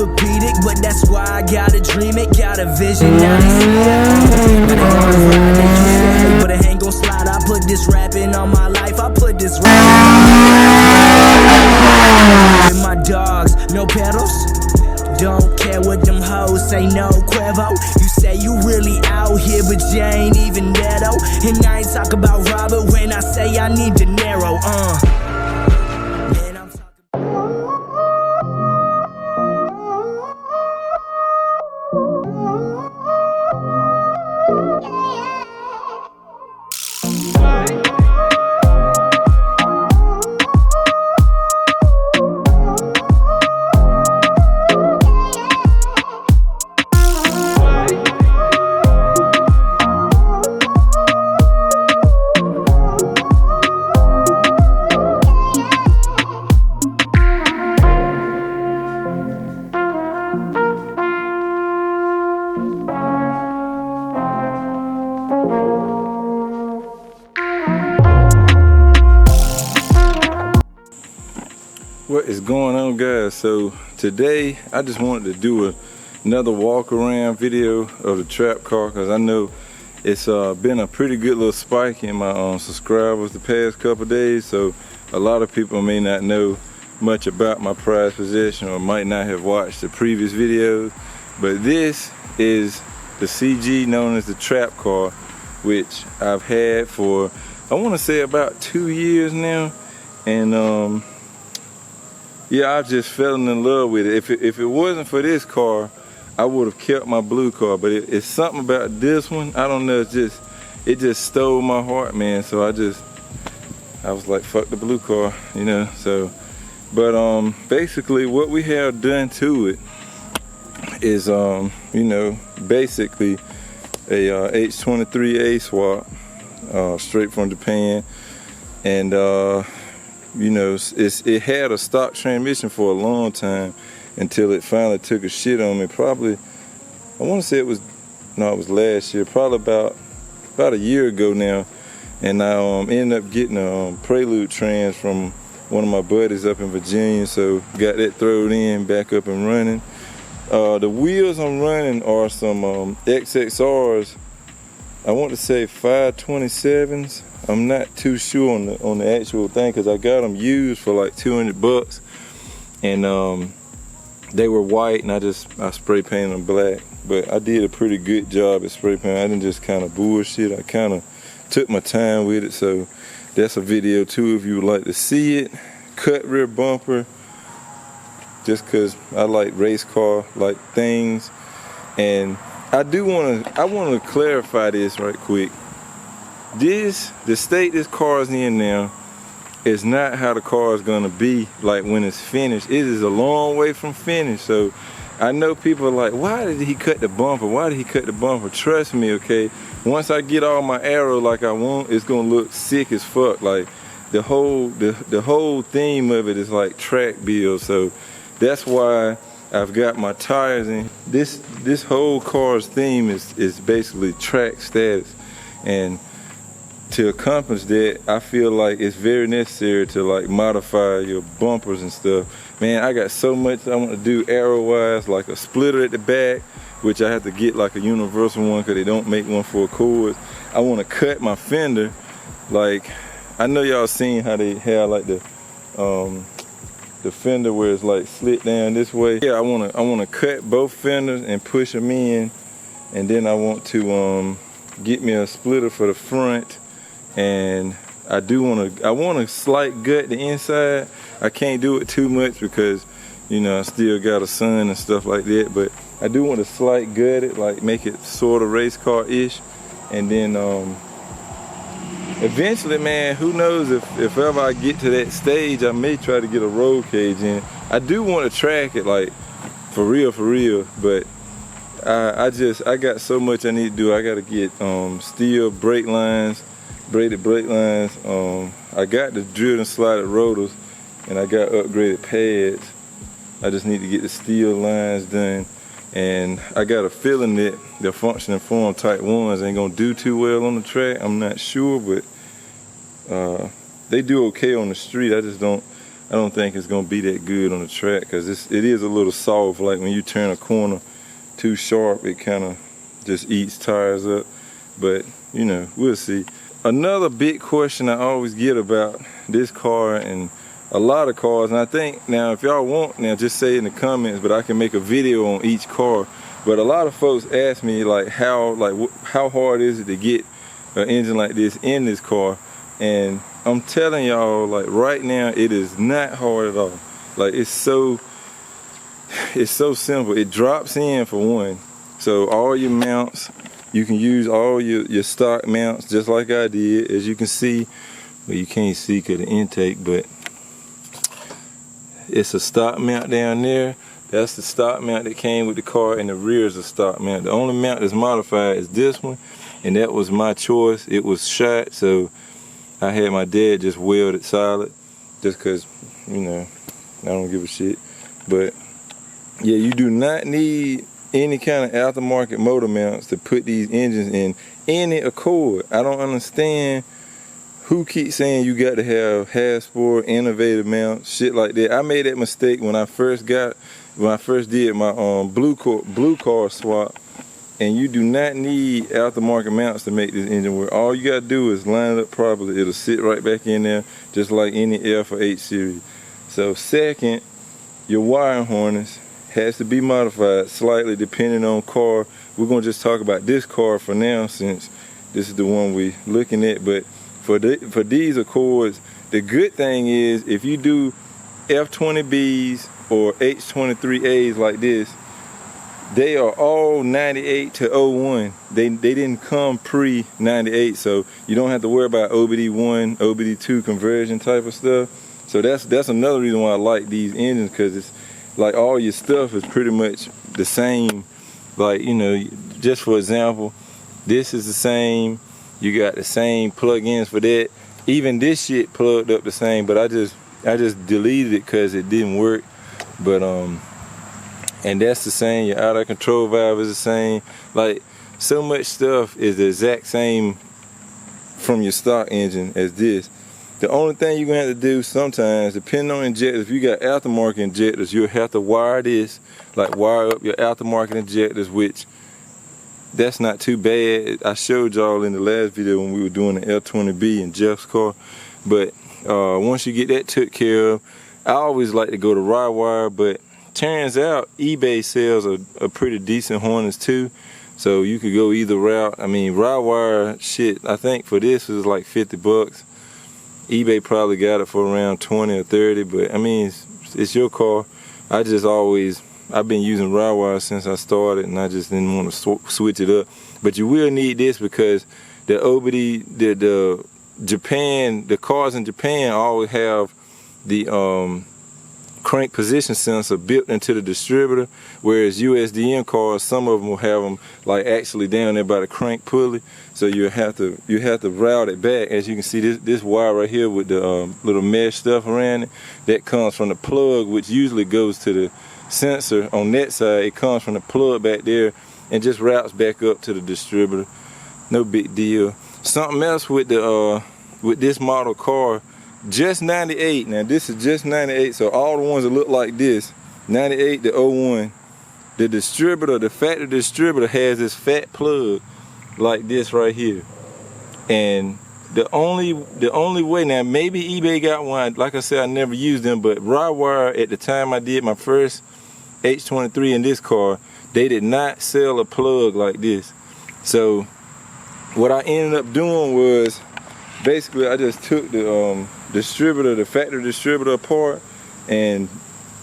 orthopedic, but that's why I gotta dream it. Got a vision, now they see it. But they wanna ride, they used to hate, but it ain't gon' slide. I put this rapping on my life, I put this rapping on my life. And my dogs, no pedals. Don't care what them hoes say, no Cuervo. You say you really out here, but you ain't even there though. And I ain't talk about Robert when I say I need De Niro, Man, I'm talking. What is going on, guys? So today I just wanted to do another walk around video of the TrapCar, because I know it's been a pretty good little spike in my subscribers the past couple days. So a lot of people may not know much about my prized possession or might not have watched the previous videos, but this is the CG known as the TrapCar, which I've had for, I want to say, about 2 years now. And yeah, I just fell in love with it. If it wasn't for this car, I would have kept my blue car. But it's something about this one, I don't know, it just stole my heart, man. So I was like, fuck the blue car, you know. So, but basically what we have done to it is, you know, basically a H23A swap, straight from Japan. And you know, it had a stock transmission for a long time until it finally took a shit on me. Probably, I want to say it was last year, probably about a year ago now. And I ended up getting a Prelude trans from one of my buddies up in Virginia, so got that thrown in, back up and running. The wheels I'm running are some XXRs. I want to say 527s. I'm not too sure on the actual thing, because I got them used for like $200, and they were white, and I spray painted them black. But I did a pretty good job at spray painting. I didn't just kind of bullshit. I kind of took my time with it. So that's a video too if you would like to see it. Cut rear bumper, just because I like race car like things. And I want to clarify this right quick. The state this car is in now is not how the car is gonna be like when it's finished. It is a long way from finished. So I know people are like, why did he cut the bumper? Why did he cut the bumper? Trust me, okay? Once I get all my aero like I want, it's gonna look sick as fuck. Like the whole theme of it is like track build. So that's why I've got my tires in. This whole car's theme is basically track status. And to accomplish that, I feel like it's very necessary to like modify your bumpers and stuff. Man, I got so much I want to do aero-wise, like a splitter at the back, which I have to get like a universal one because they don't make one for Accords. I want to cut my fender. Like, I know y'all seen how they have like the fender where it's like slit down this way. Yeah, I want to cut both fenders and push them in, and then I want to get me a splitter for the front. And I want to slight gut the inside. I can't do it too much because, you know, I still got a son and stuff like that, but I do want to slight gut it, like make it sort of race car-ish. And then eventually, man, who knows, if ever I get to that stage, I may try to get a roll cage in. I do want to track it, like for real, but I got so much I need to do. I got to get steel brake lines, braided brake lines. I got the drilled and slotted rotors, and I got upgraded pads. I just need to get the steel lines done, and I got a feeling that the functioning form type 1s ain't gonna do too well on the track. I'm not sure, but they do okay on the street. I I don't think it's gonna be that good on the track, because it is a little soft. Like when you turn a corner too sharp, it kind of just eats tires up. But you know, we'll see. Another big question I always get about this car and a lot of cars, and I think now if y'all want, now just say in the comments, but I can make a video on each car. But a lot of folks ask me like how hard is it to get an engine like this in this car, and I'm telling y'all, like right now, it is not hard at all. Like it's so simple. It drops in for one, so all your mounts, you can use all your stock mounts just like I did. As you can see, well, you can't see because of the intake, but it's a stock mount down there. That's the stock mount that came with the car, and the rear is a stock mount. The only mount that's modified is this one, and that was my choice. It was shot, so I had my dad just weld it solid, just because, you know, I don't give a shit. But yeah, you do not need any kind of aftermarket motor mounts to put these engines in any Accord. I don't understand who keeps saying you got to have Hasport, innovative mounts, shit like that. I made that mistake when I first did my blue car swap, and you do not need aftermarket mounts to make this engine work. All you gotta do is line it up properly. It'll sit right back in there, just like any F or H series. So second, your wiring harness has to be modified slightly depending on car. We're gonna just talk about this car for now, since this is the one we're looking at. But for these Accords, the good thing is if you do F20Bs or H23As like this, they are all 98 to 01. They didn't come pre-98, so you don't have to worry about OBD1, OBD2 conversion type of stuff. So that's another reason why I like these engines, because it's like all your stuff is pretty much the same. Like, you know, just for example, this is the same. You got the same plug-ins for that. Even this shit plugged up the same, but I just deleted it because it didn't work. But and that's the same. Your out of control valve is the same. Like, so much stuff is the exact same from your stock engine as this. The only thing you're gonna have to do sometimes, depending on injectors, if you got aftermarket injectors, you'll have to wire this, like wire up your aftermarket injectors, which that's not too bad. I showed y'all in the last video when we were doing the L20B in Jeff's car. But once you get that took care of, I always like to go to Rywire, but turns out eBay sells a pretty decent harness too. So you could go either route. I mean, Rywire shit, I think for this was like 50 bucks. eBay probably got it for around 20 or 30, but I mean, it's your car. I've been using Rywire since I started, and I just didn't want to switch it up. But you will need this because the OBD, the cars in Japan always have the crank position sensor built into the distributor, whereas USDM cars, some of them will have them like actually down there by the crank pulley. So you have to route it back. As you can see, this wire right here with the little mesh stuff around it, that comes from the plug, which usually goes to the sensor on that side. It comes from the plug back there and just routes back up to the distributor. No big deal. Something else with the with this model car, just 98. Now this is just 98, so all the ones that look like this, 98 to 01, the distributor, the factory distributor has this fat plug like this right here. And the only way, now maybe eBay got one, like I said, I never used them, but Rywire, at the time I did my first H23 in this car, they did not sell a plug like this. So what I ended up doing was, basically I just took the distributor, the factory distributor apart, and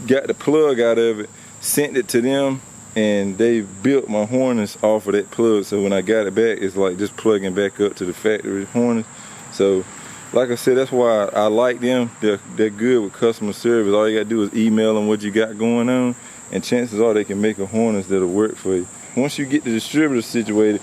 got the plug out of it, sent it to them, and they built my harness off of that plug. So when I got it back, it's like just plugging back up to the factory harness. So like I said, that's why I like them. They're good with customer service. All you gotta do is email them what you got going on, and chances are they can make a harness that'll work for you. Once you get the distributor situated,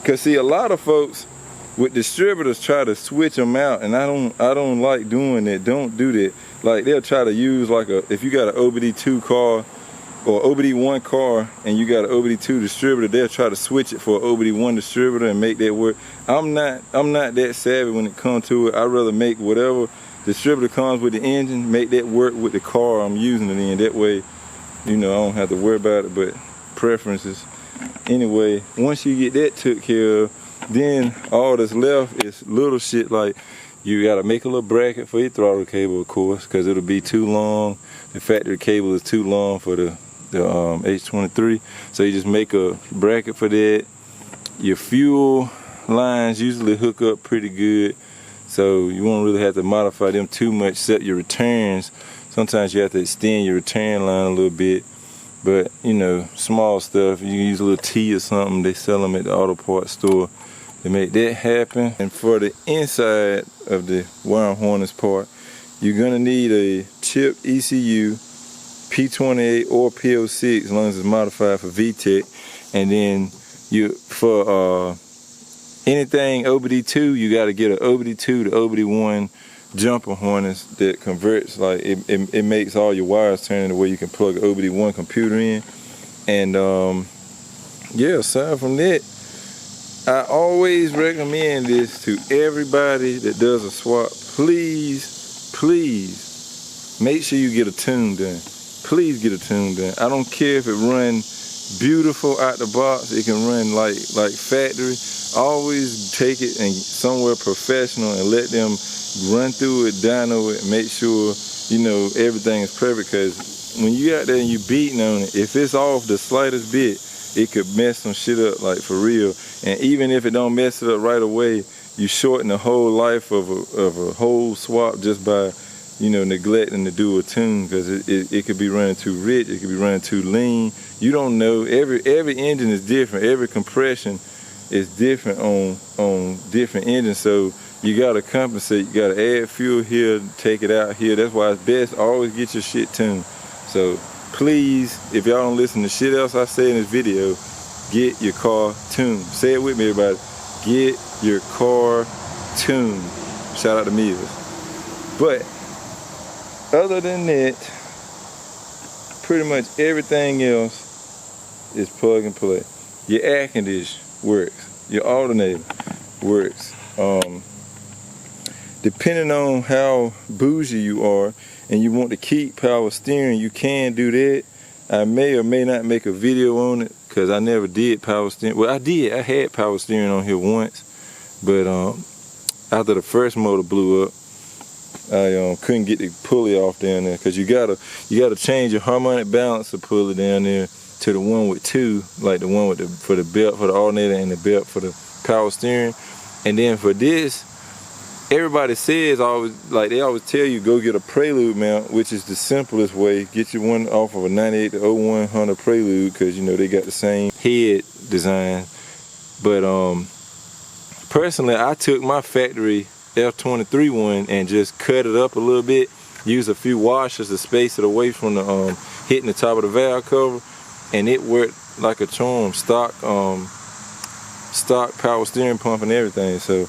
cause see, a lot of folks with distributors try to switch them out, and I don't like doing that. Don't do that. Like, they'll try to use like if you got an OBD2 car or OBD1 car and you got an OBD2 distributor, they'll try to switch it for an OBD1 distributor and make that work. I'm not that savvy when it comes to it. I'd rather make whatever distributor comes with the engine, make that work with the car I'm using it in. That way, you know, I don't have to worry about it, but preferences. Anyway, once you get that took care of, then all that's left is little shit like you gotta make a little bracket for your throttle cable, of course, because it'll be too long. The factory cable is too long for the H23, so you just make a bracket for that. Your fuel lines usually hook up pretty good, so you won't really have to modify them too much, except your returns. Sometimes you have to extend your return line a little bit, but you know, small stuff, you can use a little T or something. They sell them at the auto parts store to make that happen. And for the inside of the wire harness part, you're gonna need a chip ECU, P28 or P06, as long as it's modified for VTEC. And then for anything OBD2, you gotta get an OBD2 to OBD1 jumper harness that converts, like it makes all your wires turn in the way you can plug an OBD1 computer in. And yeah, aside from that, I always recommend this to everybody that does a swap. Please, please make sure you get a tune done. Please get a tune done. I don't care if it runs beautiful out the box. It can run like factory. Always take it and somewhere professional and let them run through it, dyno it, make sure you know everything is perfect. Because when you out there and you beating on it, if it's off the slightest bit, it could mess some shit up, like for real. And even if it don't mess it up right away, you shorten the whole life of a whole swap just by, you know, neglecting to do a tune, because it could be running too rich, it could be running too lean. You don't know. Every engine is different. Every compression is different on different engines. So you gotta compensate. You gotta add fuel here, take it out here. That's why it's best always get your shit tuned. So please, if y'all don't listen to shit else I say in this video, get your car tuned. Say it with me, everybody. Get your car tuned. Shout out to Mills. But other than that, pretty much everything else is plug and play. Your air conditioner works. Your alternator works. Depending on how bougie you are and you want to keep power steering, you can do that. I may or may not make a video on it, because I never did power steering. Well, I did. I had power steering on here once, but after the first motor blew up, I couldn't get the pulley off down there, because you gotta change your harmonic balancer pulley down there to the one with two, like the one with for the belt for the alternator and the belt for the power steering. And then for this, everybody says they always tell you go get a Prelude mount, which is the simplest way. Get you one off of a 98 to 01 Honda Prelude, because you know they got the same head design. But personally, I took my factory F23 one and just cut it up a little bit, use a few washers to space it away from the hitting the top of the valve cover, and it worked like a charm. Stock power steering pump and everything. So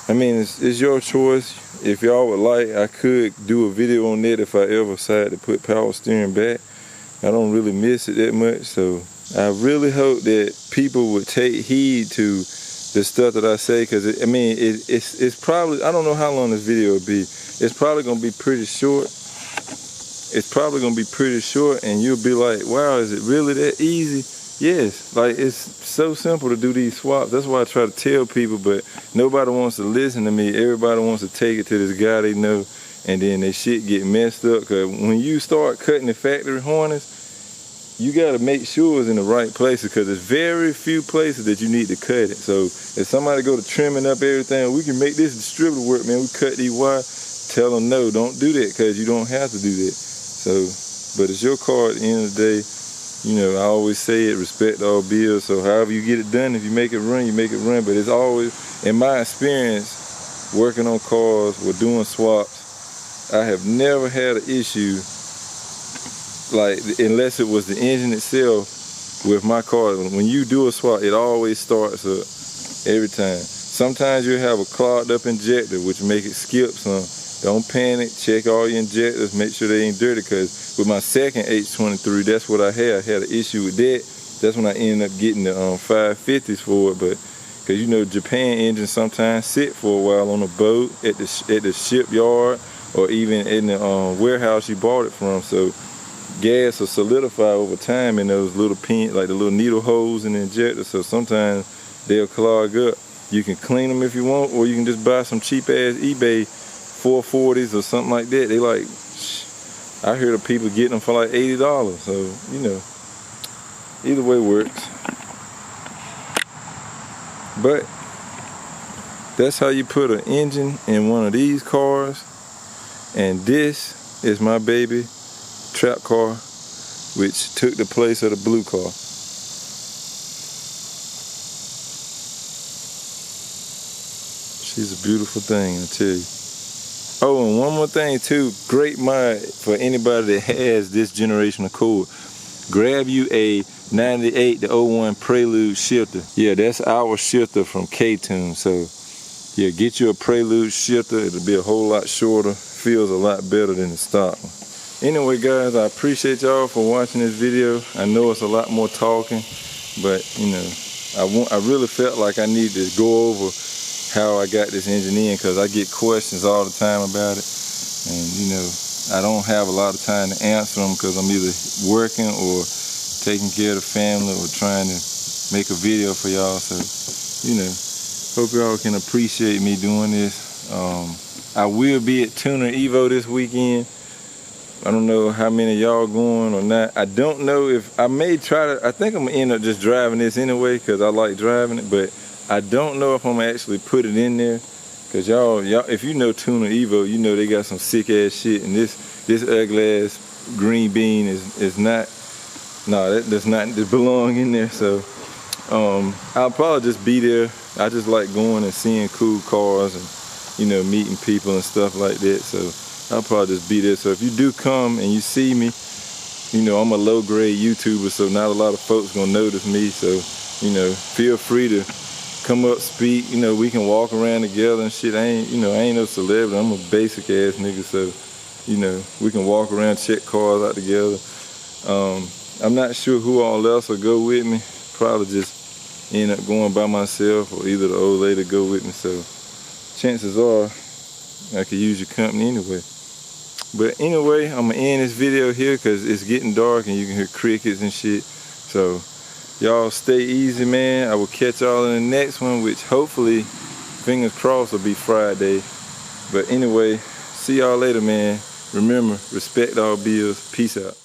I mean, it's your choice. If y'all would like, I could do a video on that if I ever decide to put power steering back. I don't really miss it that much, so I really hope that people would take heed to the stuff that I say, because it's probably, I don't know how long this video will be. It's probably gonna be pretty short. It's probably gonna be pretty short, and you'll be like, wow, is it really that easy? Yes, like it's so simple to do these swaps. That's why I try to tell people, but nobody wants to listen to me. Everybody wants to take it to this guy they know, and then they shit get messed up. Cause when you start cutting the factory harness, you gotta make sure it's in the right places, because there's very few places that you need to cut it. So if somebody go to trimming up everything, we can make this distributor work, man. We cut these wires. Tell them no, don't do that, because you don't have to do that. So, but it's your car at the end of the day. You know, I always say it, respect all bills. So however you get it done, if you make it run, you make it run. But it's always, in my experience, working on cars or doing swaps, I have never had an issue, like, unless it was the engine itself with my car. When you do a swap, it always starts up every time. Sometimes you'll have a clogged up injector, which make it skip some. Don't panic, check all your injectors, make sure they ain't dirty, because with my second H23, that's what I had. I had an issue with that. That's when I ended up getting the 550s for it, but because you know Japan engines sometimes sit for a while on a boat at the shipyard or even in the warehouse you bought it from. So gas will solidify over time in those little pin, like the little needle holes in the injector. So sometimes they'll clog up. You can clean them if you want, or you can just buy some cheap ass eBay 440s or something like that. They like, I heard of people getting them for like $80. So, you know, either way works. But that's how you put an engine in one of these cars. And this is my baby TrapCar, which took the place of the blue car. She's a beautiful thing, I tell you. Oh, and one more thing too, great mod for anybody that has this generation of cord. Grab you a 98 to 01 Prelude shifter. Yeah, that's our shifter from K-Tune. So yeah, get you a Prelude shifter. It'll be a whole lot shorter. Feels a lot better than the stock one. Anyway guys, I appreciate y'all for watching this video. I know it's a lot more talking, but you know, I really felt like I needed to go over how I got this engine in, because I get questions all the time about it, and you know, I don't have a lot of time to answer them because I'm either working or taking care of the family or trying to make a video for y'all. So, you know, hope y'all can appreciate me doing this. I will be at Tuner Evo this weekend. I don't know how many of y'all going or not. I don't know if, I may try to, I think I'm gonna end up just driving this anyway because I like driving it, but I don't know if I'm gonna actually put it in there, because y'all, if you know Tuner Evo, you know they got some sick ass shit, and this ugly ass green bean is not, no, that does not belong in there. So I'll probably just be there. I just like going and seeing cool cars and, you know, meeting people and stuff like that. So I'll probably just be there. So if you do come and you see me, you know, I'm a low grade YouTuber, so not a lot of folks gonna notice me. So, you know, feel free to come up, speak, you know, we can walk around together and shit. I ain't no celebrity, I'm a basic ass nigga, so, you know, we can walk around, check cars out together. I'm not sure who all else will go with me. Probably just end up going by myself, or either the old lady go with me, so chances are I could use your company anyway. But anyway, I'm gonna end this video here because it's getting dark and you can hear crickets and shit. So y'all stay easy, man. I will catch y'all in the next one, which hopefully, fingers crossed, will be Friday. But anyway, see y'all later, man. Remember, respect all bills. Peace out.